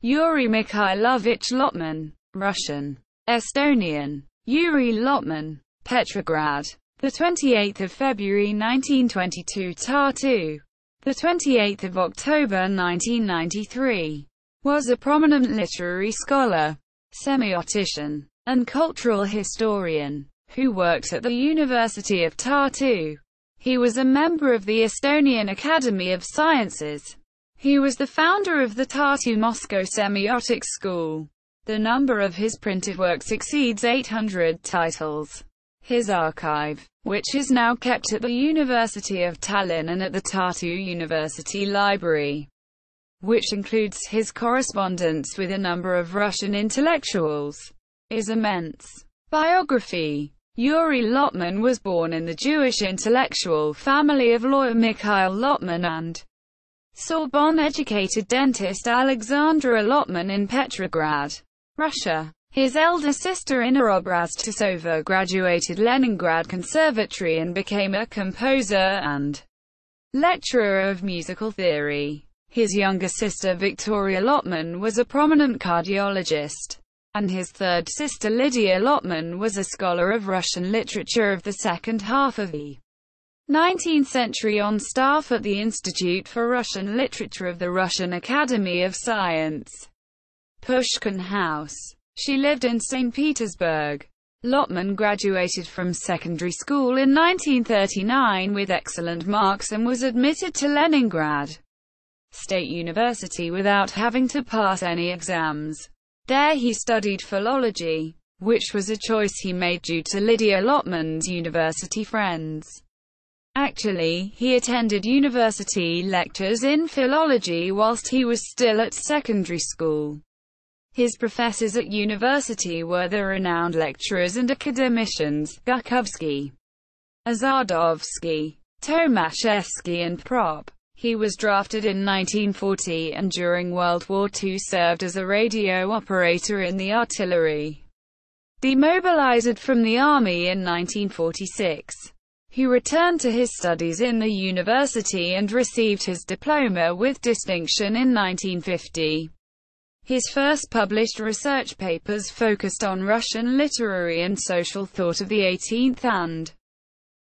Yuri Mikhailovich Lotman, Russian. Estonian. Yuri Lotman. Petrograd. The 28th of February 1922. Tartu. The 28th of October 1993. Was a prominent literary scholar, semiotician, and cultural historian, who worked at the University of Tartu. He was a member of the Estonian Academy of Sciences. He was the founder of the Tartu-Moscow Semiotic School. The number of his printed works exceeds 800 titles. His archive, which is now kept at the University of Tallinn and at the Tartu University Library, which includes his correspondence with a number of Russian intellectuals, is immense. Biography. Yuri Lotman was born in the Jewish intellectual family of lawyer Mikhail Lotman and Sorbonne-educated dentist Alexandra Lotman in Petrograd, Russia. His elder sister Inna Obraztsova graduated Leningrad Conservatory and became a composer and lecturer of musical theory. His younger sister Victoria Lotman was a prominent cardiologist, and his third sister Lydia Lotman was a scholar of Russian literature of the second half of the 19th century on staff at the Institute for Russian Literature of the Russian Academy of Science, Pushkin House. She lived in St. Petersburg. Lotman graduated from secondary school in 1939 with excellent marks and was admitted to Leningrad State University without having to pass any exams. There he studied philology, which was a choice he made due to Lydia Lotman's university friends. Actually, he attended university lectures in philology whilst he was still at secondary school. His professors at university were the renowned lecturers and academicians, Gurkovsky, Azardovsky, Tomaszewski and Prop. He was drafted in 1940 and during World War II served as a radio operator in the artillery. Demobilized from the army in 1946. He returned to his studies in the university and received his diploma with distinction in 1950. His first published research papers focused on Russian literary and social thought of the 18th and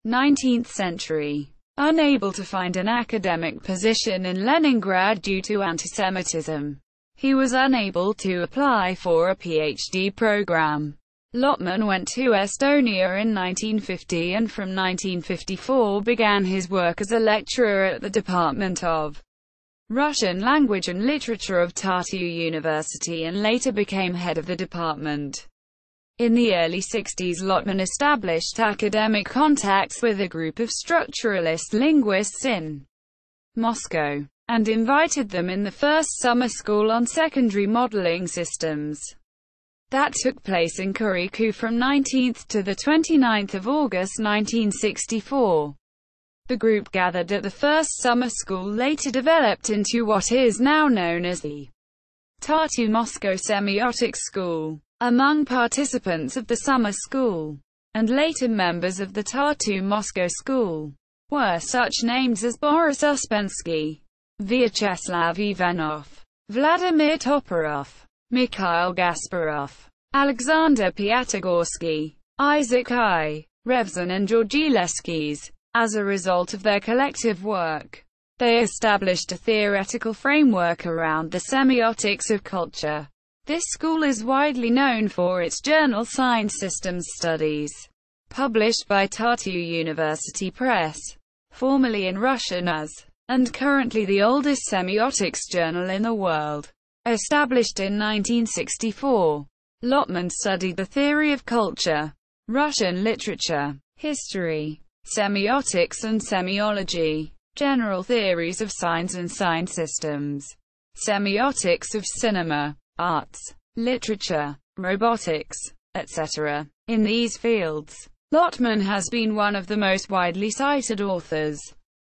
19th century. Unable to find an academic position in Leningrad due to antisemitism, he was unable to apply for a PhD program. Lotman went to Estonia in 1950 and from 1954 began his work as a lecturer at the Department of Russian Language and Literature of Tartu University and later became head of the department. In the early 60s, Lotman established academic contacts with a group of structuralist linguists in Moscow, and invited them in the first summer school on secondary modeling systems. That took place in Kuriku from 19th to the 29th of August 1964. The group gathered at the first summer school later developed into what is now known as the Tartu-Moscow Semiotic School. Among participants of the summer school, and later members of the Tartu-Moscow School, were such names as Boris Uspensky, Vyacheslav Ivanov, Vladimir Toporov, Mikhail Gasparov, Alexander Piatigorsky, Isaac I. Revzin and Georgy Leskis. As a result of their collective work, they established a theoretical framework around the semiotics of culture. This school is widely known for its journal Science Systems Studies, published by Tartu University Press, formerly in Russian as, and currently the oldest semiotics journal in the world. Established in 1964, Lotman studied the theory of culture, Russian literature, history, semiotics and semiology, general theories of signs and sign systems, semiotics of cinema, arts, literature, robotics, etc. In these fields, Lotman has been one of the most widely cited authors.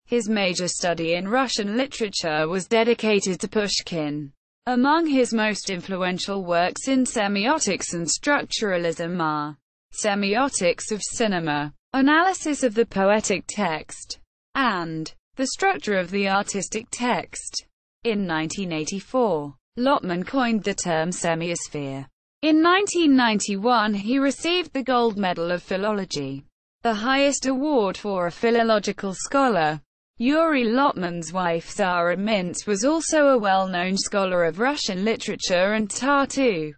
His major study in Russian literature was dedicated to Pushkin. Among his most influential works in semiotics and structuralism are Semiotics of Cinema, Analysis of the Poetic Text, and The Structure of the Artistic Text. In 1984, Lotman coined the term semiosphere. In 1991 he received the Gold Medal of Philology, the highest award for a philological scholar. Yuri Lotman's wife Zara Mintz was also a well-known scholar of Russian literature and Tartu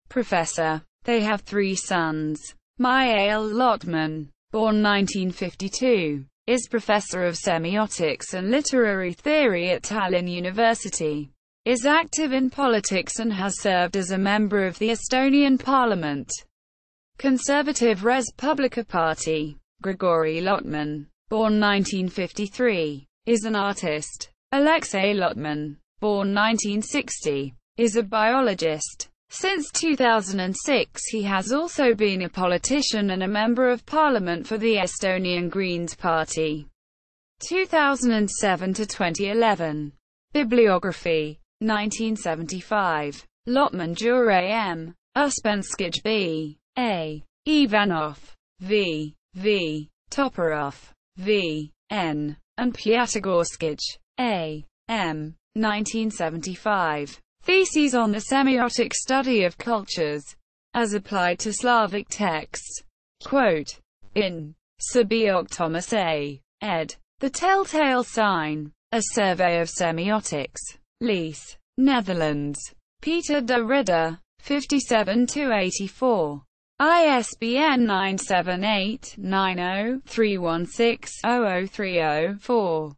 professor. They have 3 sons. Mihail Lotman, born 1952, is professor of semiotics and literary theory at Tallinn University, is active in politics and has served as a member of the Estonian parliament. Conservative Respublika Party. Grigori Lotman, born 1953, is an artist. Alexei Lotman, born 1960, is a biologist. Since 2006 he has also been a politician and a member of parliament for the Estonian Greens Party. 2007 to 2011. Bibliography. 1975. Lotman Jure M. Uspenskij B. A. Ivanov. V. V. Toporov. V. N. and Piatigorskij. A. M. 1975. Theses on the semiotic study of cultures, as applied to Slavic texts. Quote, in Sabiok Thomas A. ed. The Telltale Sign, A Survey of Semiotics. Lees, Netherlands. Peter de Ridder, 57-84. ISBN 978-90-316-0030-4.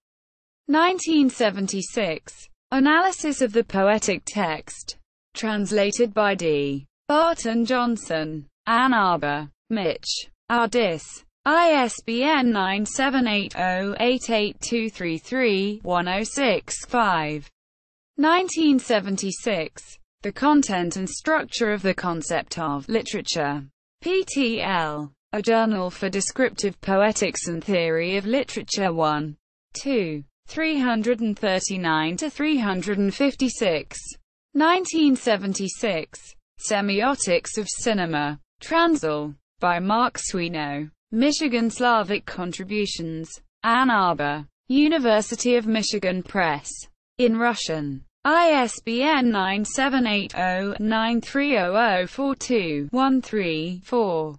1976. Analysis of the Poetic Text. Translated by D. Barton Johnson. Ann Arbor. Mitch. Ardis. ISBN 978-0-88233-1065. 1976. The Content and Structure of the Concept of Literature. PTL. A Journal for Descriptive Poetics and Theory of Literature 1. 2. 339-356. 1976. Semiotics of Cinema. Transl. By Mark Sweno. Michigan Slavic Contributions. Ann Arbor. University of Michigan Press. In Russian. ISBN 978-0-930042-13-4.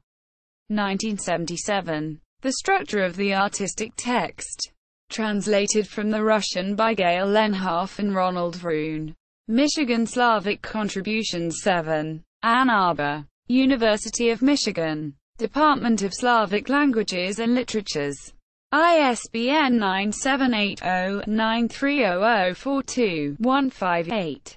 1977. The Structure of the Artistic Text. Translated from the Russian by Gail Lenhoff and Ronald Vroon. Michigan Slavic Contributions 7. Ann Arbor. University of Michigan. Department of Slavic Languages and Literatures. ISBN 978-0-930042-158.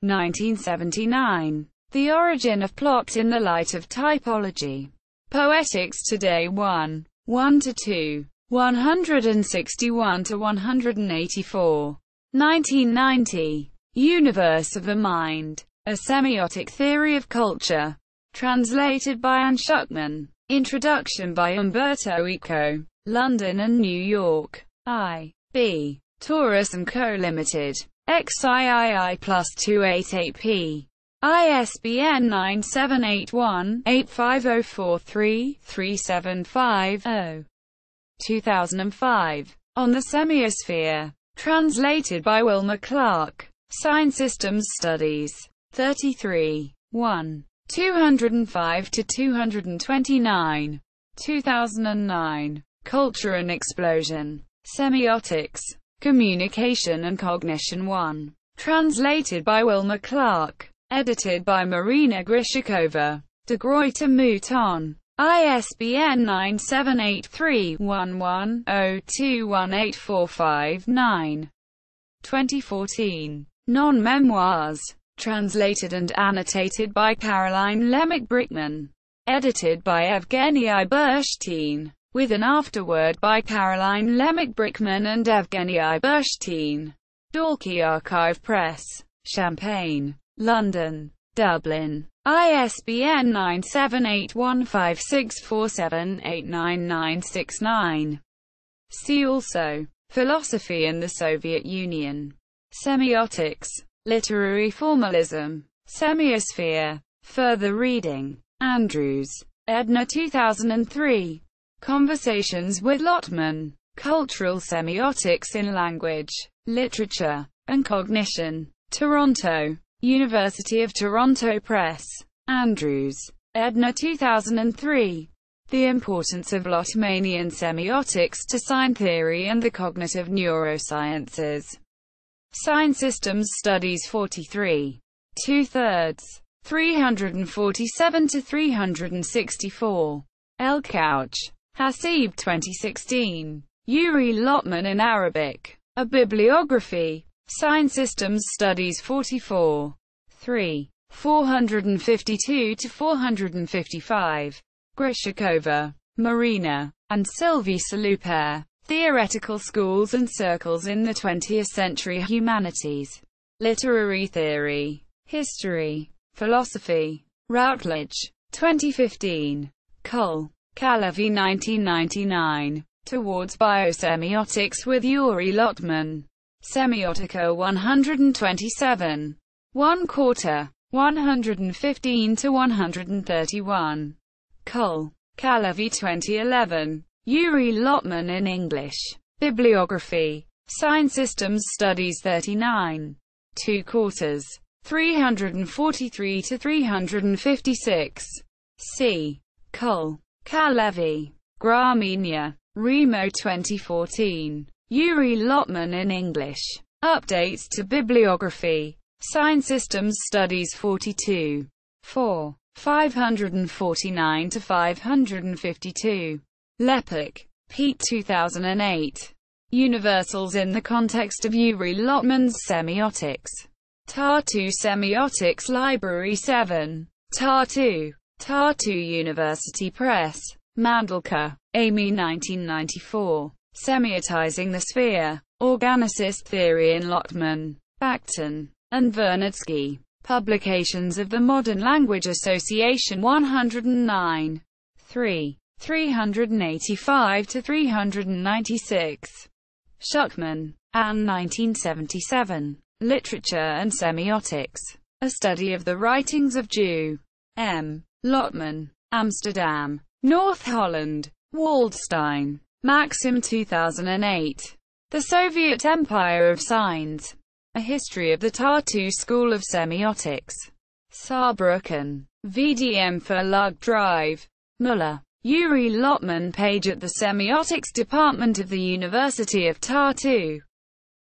1979. The Origin of Plot in the Light of Typology. Poetics Today 1. 1-2. 161-184. 1990. Universe of the Mind. A Semiotic Theory of Culture. Translated by Anne Schuckman. Introduction by Umberto Eco. London and New York. I. B. Taurus & Co. Limited. XIII +288p. ISBN 978-1-85043-375-0. 2005. On the Semiosphere. Translated by Wilma Clark. Sign Systems Studies. 33. 1. 205-229. 2009. Culture and Explosion. Semiotics. Communication and Cognition 1. Translated by Wilma Clark. Edited by Marina Grishikova. De Gruyter Mouton. ISBN 978-311-0218459. 2014. Non-Memoirs. Translated and annotated by Caroline Lemick-Brickman. Edited by Evgeny Iberstein. With an afterword by Caroline Lemick-Brickman and Evgeny Iberstein. Dalkey Archive Press. Champaign. London. Dublin. ISBN 978-1564789969. See also. Philosophy in the Soviet Union. Semiotics. Literary Formalism. Semiosphere. Further reading. Andrews, Edna 2003. Conversations with Lotman. Cultural Semiotics in Language, Literature, and Cognition. Toronto. University of Toronto Press. Andrews, Edna 2003. The Importance of Lotmanian Semiotics to Sign Theory and the Cognitive Neurosciences. Sign Systems Studies 43. 2/3. 347 to 364. El Couch. Hasib 2016. Yuri Lotman in Arabic. A Bibliography. Sign Systems Studies 44. 3. 452 to 455. Grishakova, Marina, and Sylvie Saluper. Theoretical Schools and Circles in the 20th Century Humanities. Literary Theory. History. Philosophy. Routledge. 2015. Kull. Kalevi 1999. Towards Biosemiotics with Yuri Lotman. Semiotica 127. 1/4. 115 to 131. Kull. Kalevi 2011. Yuri Lotman in English. Bibliography. Sign Systems Studies 39. 2/4. 343 to 356. C. Kull. Kalevi. Gramenia. Remo 2014. Yuri Lotman in English. Updates to Bibliography. Sign Systems Studies 42. 4. 549 to 552. Lepik, Pete 2008. Universals in the Context of Yuri Lotman's Semiotics. Tartu Semiotics Library 7. Tartu. Tartu University Press. Mandalka, Amy 1994. Semiotizing the Sphere. Organicist Theory in Lotman, Bacton, and Vernadsky. Publications of the Modern Language Association 109. 3. 385 to 396. Schuckman, Anne 1977. Literature and Semiotics. A Study of the Writings of Jew. M. Lotman. Amsterdam. North Holland. Waldstein. Maxim 2008. The Soviet Empire of Signs. A History of the Tartu School of Semiotics. Saarbrücken. VDM Verlag Drive. Müller. Yuri Lotman page at the Semiotics Department of the University of Tartu.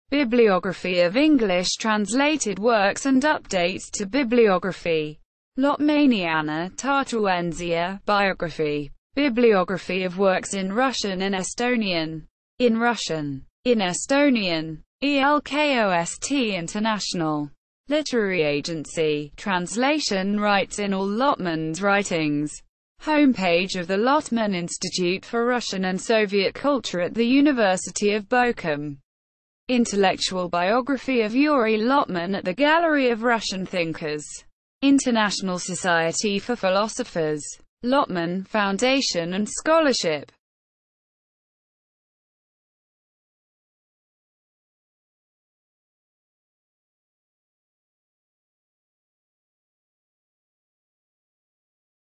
Bibliography of English translated works and updates to bibliography. Lotmaniana Tartuensia, Biography. Bibliography of works in Russian and Estonian. In Russian. In Estonian. ELKOST International. Literary Agency. Translation rights in all Lotman's writings. Homepage of the Lotman Institute for Russian and Soviet Culture at the University of Bochum. Intellectual biography of Yuri Lotman at the Gallery of Russian Thinkers. International Society for Philosophers. Lotman Foundation and Scholarship.